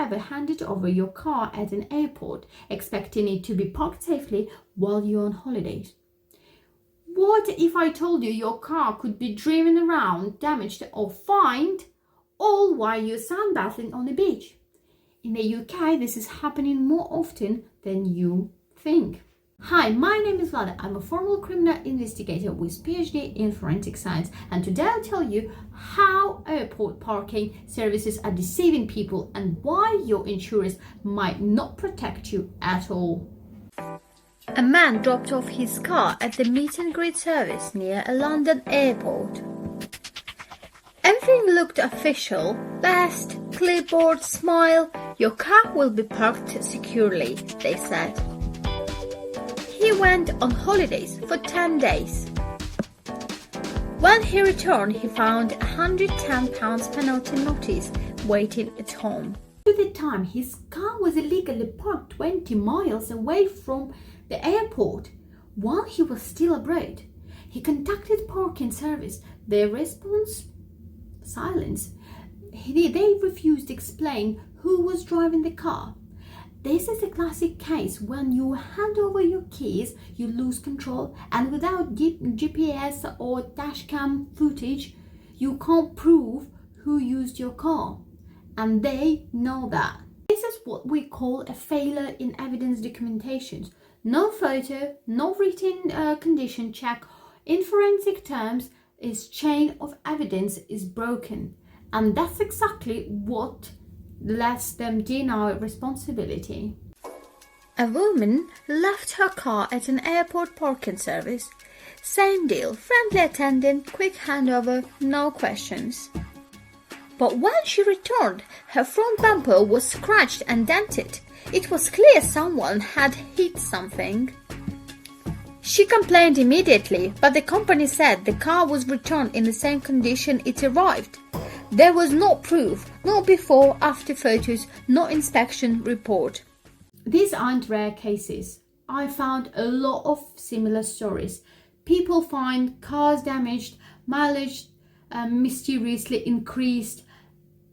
ever handed over your car at an airport expecting it to be parked safely while you're on holidays? What if I told you your car could be driven around, damaged or fined, all while you're sunbathing on the beach? In the UK, this is happening more often than you think. Hi, my name is Vlada. I'm a former criminal investigator with PhD in forensic science, and today I'll tell you how airport parking services are deceiving people and why your insurance might not protect you at all. A man dropped off his car at the meet and greet service near a London airport. Everything looked official. Vest, clipboard, smile. Your car will be parked securely, they said. He went on holidays for 10 days. When he returned, he found a £110 penalty notice waiting at home. At the time, his car was illegally parked 20 miles away from the airport while he was still abroad. He contacted parking service. Their response? Silence. They refused to explain who was driving the car. This is a classic case when you hand over your keys, you lose control, and without GPS or dashcam footage, you can't prove who used your car. And they know that. This is what we call a failure in evidence documentation. No photo, no written condition check. In forensic terms, its chain of evidence is broken. And that's exactly what lets them deny responsibility. A woman left her car at an airport parking service. Same deal, friendly attendant, quick handover, no questions. But when she returned, her front bumper was scratched and dented. It was clear someone had hit something. She complained immediately, but the company said the car was returned in the same condition it arrived. There was no proof, no before-after photos, no inspection report. These aren't rare cases. I found a lot of similar stories. People find cars damaged, mileage mysteriously increased.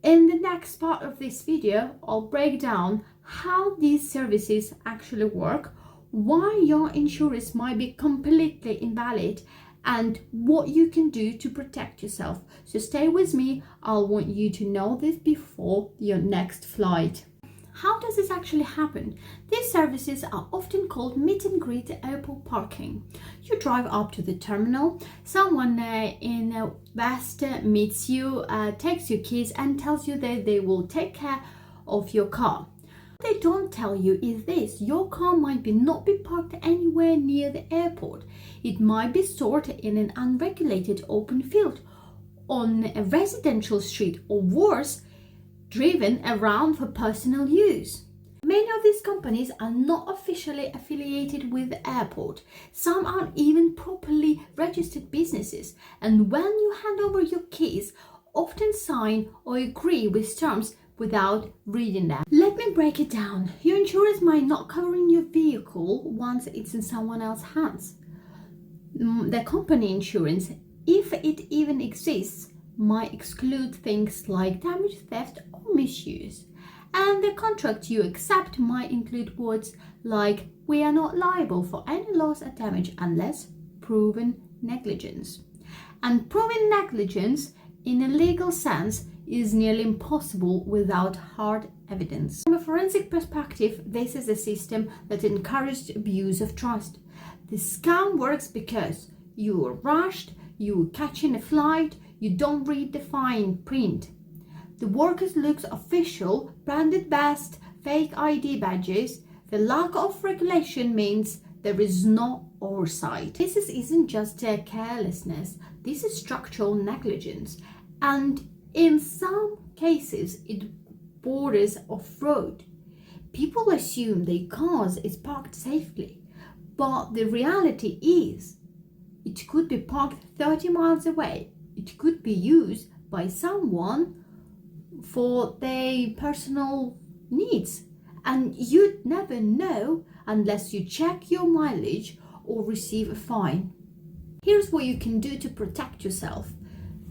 In the next part of this video, I'll break down how these services actually work, why your insurance might be completely invalid, and what you can do to protect yourself. So stay with me. I want you to know this before your next flight. How does this actually happen? These services are often called meet and greet airport parking. You drive up to the terminal, someone in a vest meets you, takes your keys and tells you that they will take care of your car. What they don't tell you is this: your car might not be parked anywhere near the airport. It might be stored in an unregulated open field, on a residential street, or worse, driven around for personal use. Many of these companies are not officially affiliated with the airport. Some aren't even properly registered businesses, and when you hand over your keys, often sign or agree with terms without reading them. Let me break it down. Your insurance might not cover your vehicle once it's in someone else's hands. The company insurance, if it even exists, might exclude things like damage, theft or misuse. And the contract you accept might include words like "we are not liable for any loss or damage unless proven negligence." And proven negligence in a legal sense is nearly impossible without hard evidence. From a forensic perspective, this is a system that encouraged abuse of trust. The scam works because you are rushed, you are catching a flight, you don't read the fine print. The workers looks official, branded vest, fake ID badges. The lack of regulation means there is no oversight. This isn't just a carelessness, this is structural negligence. And in some cases, it borders on fraud. People assume their cars is parked safely, but the reality is it could be parked 30 miles away. It could be used by someone for their personal needs, and you'd never know unless you check your mileage or receive a fine. Here's what you can do to protect yourself.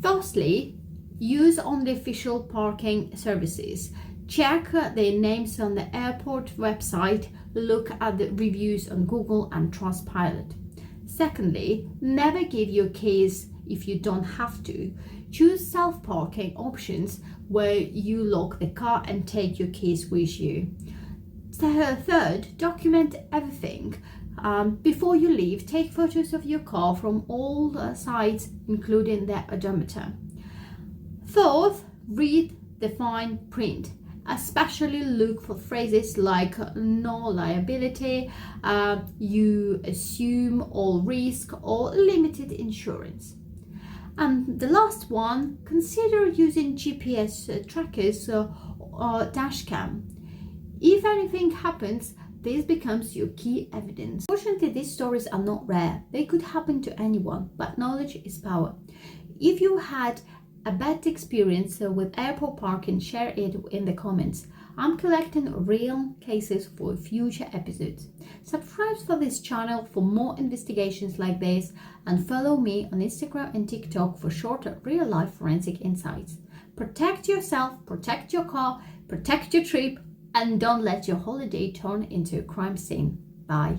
Firstly, use only official parking services. Check their names on the airport website, look at the reviews on Google and Trustpilot. Secondly, never give your keys if you don't have to. Choose self-parking options where you lock the car and take your keys with you. Third, document everything. Before you leave, take photos of your car from all sides, including the odometer. Fourth, read the fine print. Especially look for phrases like no liability, you assume all risk, or limited insurance. And the last one, consider using GPS trackers or dashcam. If anything happens, this becomes your key evidence. Fortunately, these stories are not rare. They could happen to anyone, but knowledge is power. If you had a bad experience with airport parking, share it in the comments. I'm collecting real cases for future episodes. Subscribe for this channel for more investigations like this, and follow me on Instagram and TikTok for shorter real-life forensic insights. Protect yourself, protect your car, protect your trip, and don't let your holiday turn into a crime scene. Bye.